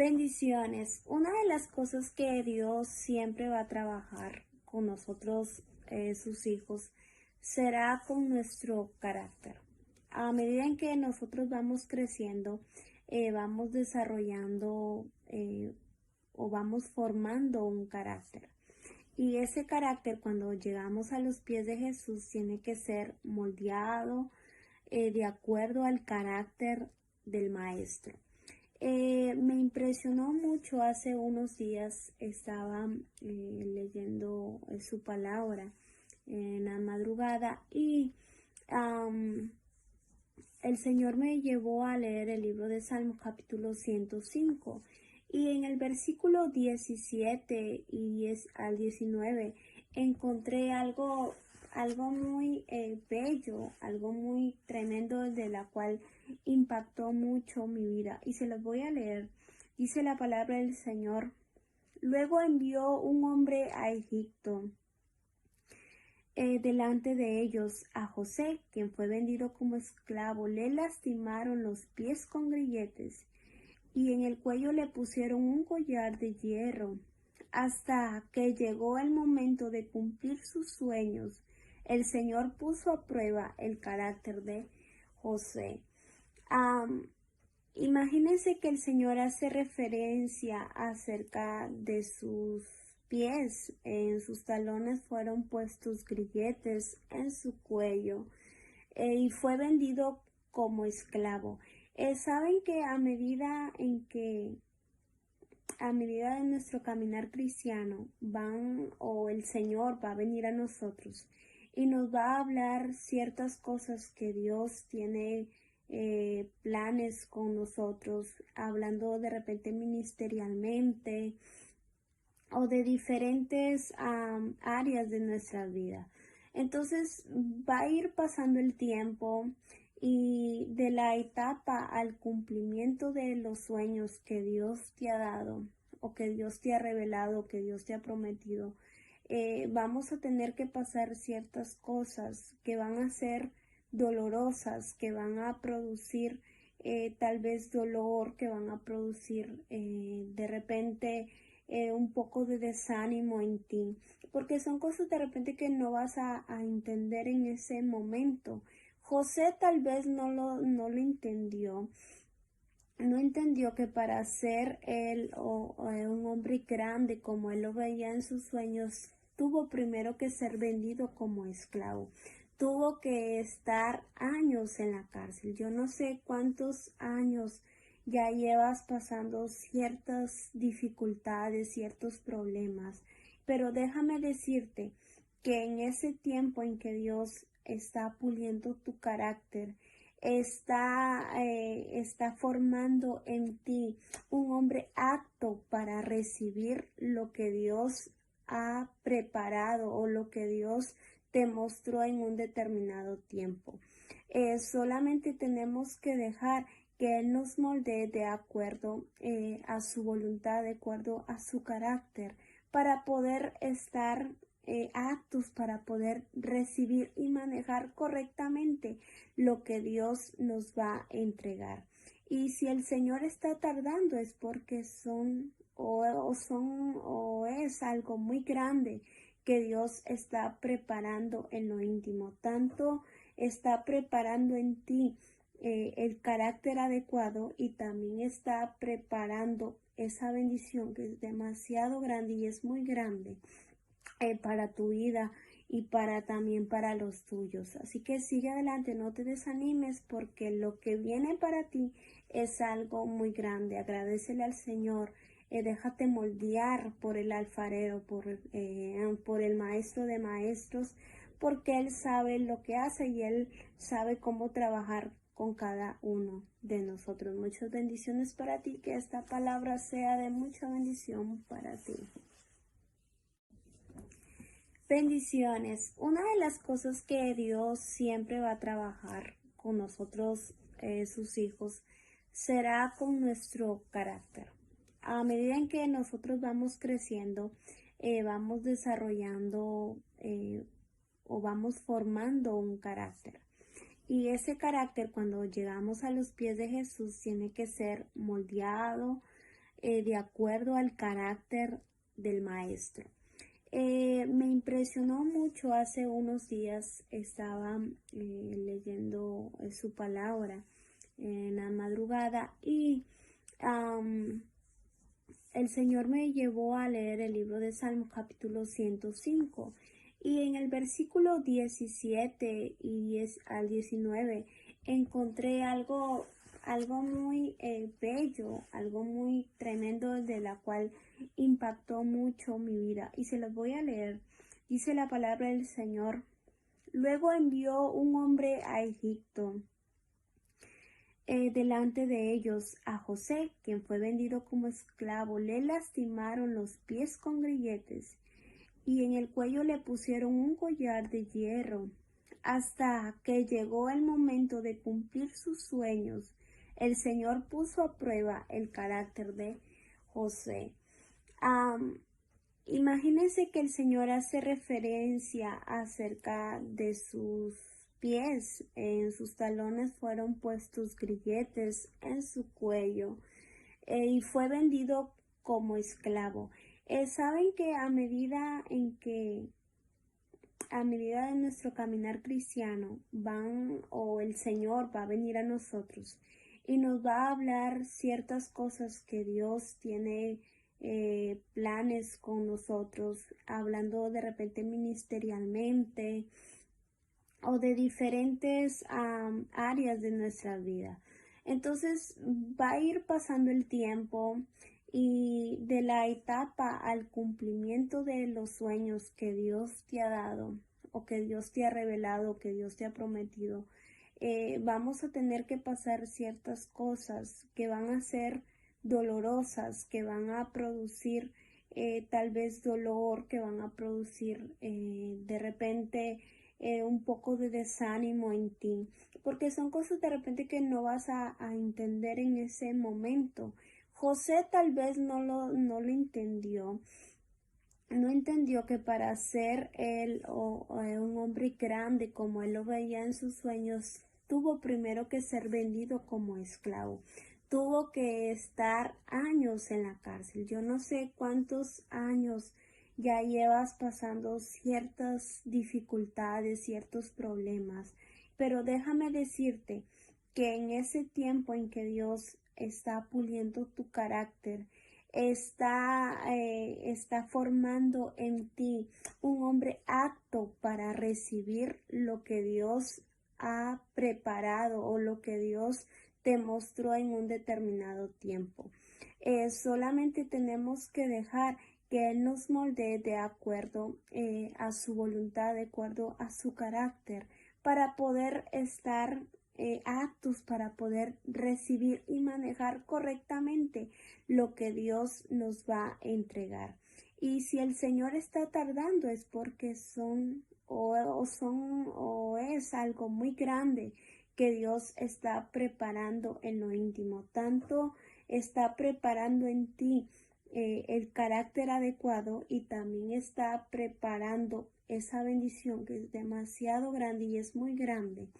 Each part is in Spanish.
Bendiciones. Una de las cosas que Dios siempre va a trabajar con nosotros, sus hijos, será con nuestro carácter. A medida en que nosotros vamos creciendo, vamos desarrollando o vamos formando un carácter. Y ese carácter, cuando llegamos a los pies de Jesús, tiene que ser moldeado de acuerdo al carácter del Maestro. Me impresionó mucho hace unos días, estaba leyendo su palabra en la madrugada y el Señor me llevó a leer el libro de Salmos capítulo 105 y en el versículo 17 al 19 encontré algo muy bello, algo muy tremendo, de la cual impactó mucho mi vida, y se los voy a leer. Dice la palabra del Señor: luego envió un hombre a Egipto delante de ellos a José, quien fue vendido como esclavo. Le lastimaron los pies con grilletes y en el cuello le pusieron un collar de hierro. Hasta que llegó el momento de cumplir sus sueños, el Señor puso a prueba el carácter de José. Imagínense que el Señor hace referencia acerca de sus pies. En sus talones fueron puestos grilletes, en su cuello, y fue vendido como esclavo. Saben que a medida de nuestro caminar cristiano el Señor va a venir a nosotros y nos va a hablar ciertas cosas que Dios tiene planes con nosotros, hablando de repente ministerialmente o de diferentes áreas de nuestra vida. Entonces va a ir pasando el tiempo y de la etapa al cumplimiento de los sueños que Dios te ha dado o que Dios te ha revelado, que Dios te ha prometido, vamos a tener que pasar ciertas cosas que van a ser dolorosas, que van a producir tal vez dolor, que van a producir de repente un poco de desánimo en ti, porque son cosas de repente que no vas a entender en ese momento. José tal vez no lo entendió. No entendió que para ser él un hombre grande como él lo veía en sus sueños, tuvo primero que ser vendido como esclavo. Tuvo que estar años en la cárcel. Yo no sé cuántos años ya llevas pasando ciertas dificultades, ciertos problemas, pero déjame decirte que en ese tiempo en que Dios está puliendo tu carácter, está formando en ti un hombre apto para recibir lo que Dios ha preparado o lo que Dios te mostró en un determinado tiempo. Solamente tenemos que dejar que Él nos moldee de acuerdo a su voluntad, de acuerdo a su carácter, para poder estar aptos, para poder recibir y manejar correctamente lo que Dios nos va a entregar. Y si el Señor está tardando, es porque es algo muy grande que Dios está preparando en lo íntimo. Tanto está preparando en ti el carácter adecuado, y también está preparando esa bendición que es demasiado grande y es muy grande para tu vida y también para los tuyos. Así que sigue adelante, no te desanimes, porque lo que viene para ti es algo muy grande. Agradécele al Señor, déjate moldear por el alfarero, por el maestro de maestros, porque Él sabe lo que hace y Él sabe cómo trabajar con cada uno de nosotros. Muchas bendiciones para ti, que esta palabra sea de mucha bendición para ti. Bendiciones. Una de las cosas que Dios siempre va a trabajar con nosotros, sus hijos, será con nuestro carácter. A medida en que nosotros vamos creciendo, vamos desarrollando o vamos formando un carácter. Y ese carácter, cuando llegamos a los pies de Jesús, tiene que ser moldeado de acuerdo al carácter del maestro. Me impresionó mucho. Hace unos días estaba leyendo su palabra en la madrugada y el Señor me llevó a leer el libro de Salmos capítulo 105 y en el versículo 17 y al 19 encontré algo muy bello, algo muy tremendo, de la cual impactó mucho mi vida, y se los voy a leer. Dice la palabra del Señor: luego envió un hombre a Egipto delante de ellos a José, quien fue vendido como esclavo. Le lastimaron los pies con grilletes y en el cuello le pusieron un collar de hierro. Hasta que llegó el momento de cumplir sus sueños, el Señor puso a prueba el carácter de José. Imagínense que el Señor hace referencia acerca de sus pies. En sus talones fueron puestos grilletes, en su cuello, y fue vendido como esclavo. Saben que a medida de nuestro caminar cristiano el Señor va a venir a nosotros y nos va a hablar ciertas cosas que Dios tiene planes con nosotros, hablando de repente ministerialmente o de diferentes áreas de nuestra vida. Entonces va a ir pasando el tiempo, y de la etapa al cumplimiento de los sueños que Dios te ha dado, o que Dios te ha revelado, o que Dios te ha prometido, vamos a tener que pasar ciertas cosas que van a ser dolorosas, que van a producir tal vez dolor, que van a producir de repente un poco de desánimo en ti, porque son cosas de repente que no vas a entender en ese momento. José tal vez no lo entendió. No entendió que para ser él un hombre grande como él lo veía en sus sueños, tuvo primero que ser vendido como esclavo. Tuvo que estar años en la cárcel. Yo no sé cuántos años ya llevas pasando ciertas dificultades, ciertos problemas, pero déjame decirte que en ese tiempo en que Dios está puliendo tu carácter, está formando en ti un hombre apto para recibir lo que Dios ha preparado, o lo que Dios te mostró en un determinado tiempo. Solamente tenemos que dejar que Él nos moldee de acuerdo a su voluntad, de acuerdo a su carácter, para poder estar aptos, para poder recibir y manejar correctamente lo que Dios nos va a entregar. Y si el Señor está tardando, es porque es algo muy grande que Dios está preparando en lo íntimo. Tanto está preparando en ti el carácter adecuado, y también está preparando esa bendición que es demasiado grande y es muy grande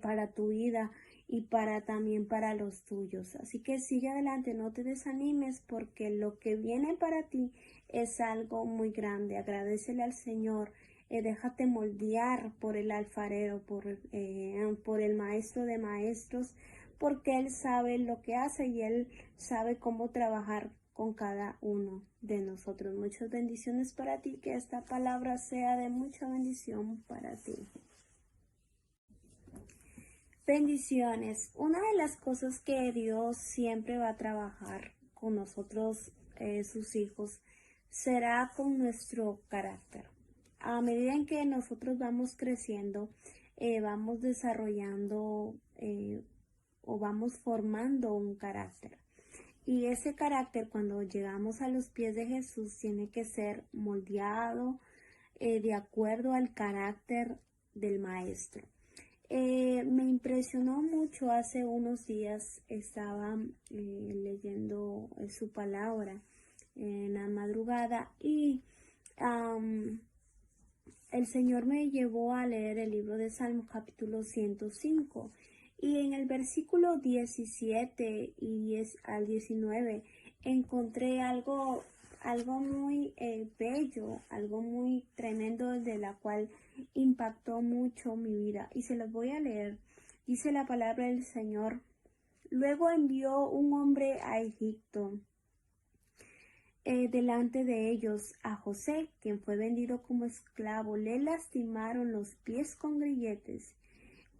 para tu vida y también para los tuyos. Así que sigue adelante, no te desanimes, porque lo que viene para ti es algo muy grande. Agradécele al Señor, déjate moldear por el alfarero, por el maestro de maestros, porque Él sabe lo que hace y Él sabe cómo trabajar con cada uno de nosotros. Muchas bendiciones para ti, que esta palabra sea de mucha bendición para ti. Bendiciones. Una de las cosas que Dios siempre va a trabajar con nosotros, sus hijos, será con nuestro carácter. A medida en que nosotros vamos creciendo, vamos desarrollando o vamos formando un carácter. Y ese carácter, cuando llegamos a los pies de Jesús, tiene que ser moldeado de acuerdo al carácter del Maestro. Me impresionó mucho. Hace unos días estaba leyendo su palabra en la madrugada y el Señor me llevó a leer el libro de Salmos capítulo 105 Y en el versículo 17 al 19 encontré algo muy bello, algo muy tremendo, de la cual impactó mucho mi vida. Y se los voy a leer. Dice la palabra del Señor: luego envió un hombre a Egipto delante de ellos a José, quien fue vendido como esclavo. Le lastimaron los pies con grilletes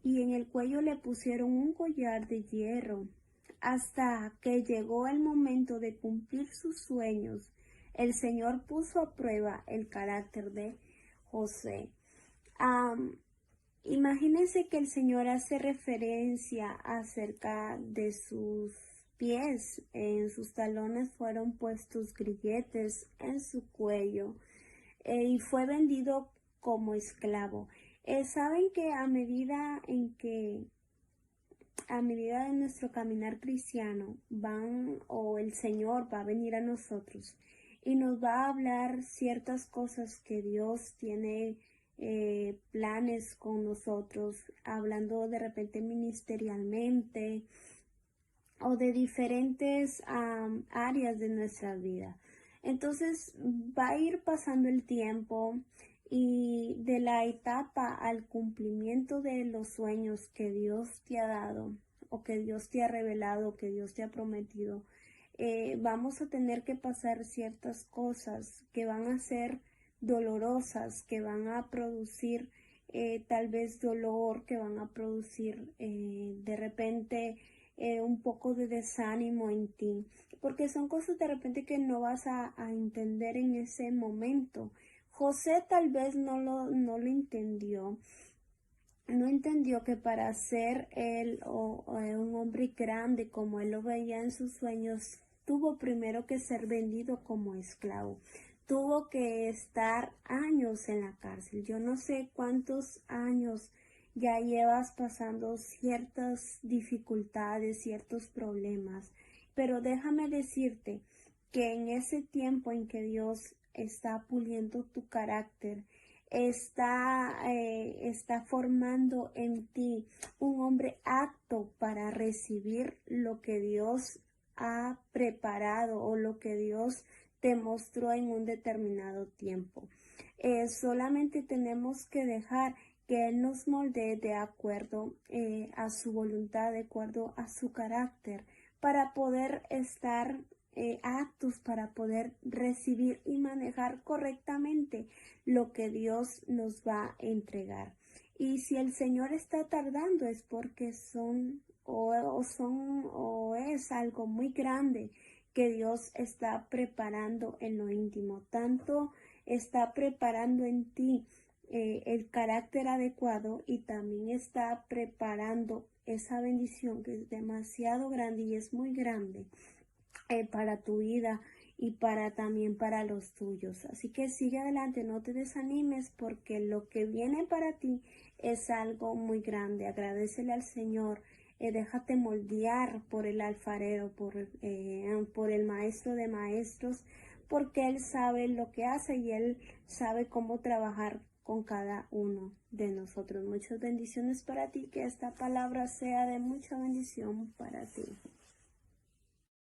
y en el cuello le pusieron un collar de hierro. Hasta que llegó el momento de cumplir sus sueños, el Señor puso a prueba el carácter de José. Imagínense que el Señor hace referencia acerca de sus pies. En sus talones fueron puestos grilletes, en su cuello, y fue vendido como esclavo. Saben que a medida de nuestro caminar cristiano el Señor va a venir a nosotros y nos va a hablar ciertas cosas que Dios tiene planes con nosotros, hablando de repente ministerialmente o de diferentes áreas de nuestra vida. Entonces va a ir pasando el tiempo, y de la etapa al cumplimiento de los sueños que Dios te ha dado, o que Dios te ha revelado, que Dios te ha prometido, vamos a tener que pasar ciertas cosas que van a ser dolorosas, que van a producir tal vez dolor, que van a producir de repente un poco de desánimo en ti, porque son cosas de repente que no vas a entender en ese momento. José tal vez no lo entendió. No entendió que para ser él un hombre grande como él lo veía en sus sueños, tuvo primero que ser vendido como esclavo. Tuvo que estar años en la cárcel. Yo no sé cuántos años ya llevas pasando ciertas dificultades, ciertos problemas, pero déjame decirte que en ese tiempo en que Dios está puliendo tu carácter, está formando en ti un hombre apto para recibir lo que Dios ha preparado o lo que Dios te mostró en un determinado tiempo. Solamente tenemos que dejar que Él nos moldee de acuerdo a su voluntad, de acuerdo a su carácter, para poder estar aptos, para poder recibir y manejar correctamente lo que Dios nos va a entregar. Y si el Señor está tardando, es porque es algo muy grande que Dios está preparando en lo íntimo. Tanto está preparando en ti el carácter adecuado, y también está preparando esa bendición que es demasiado grande y es muy grande para tu vida y también para los tuyos. Así que sigue adelante, no te desanimes, porque lo que viene para ti es algo muy grande. Agradécele al Señor, déjate moldear por el alfarero, por el maestro de maestros, porque Él sabe lo que hace y Él sabe cómo trabajar con cada uno de nosotros. Muchas bendiciones para ti, que esta palabra sea de mucha bendición para ti.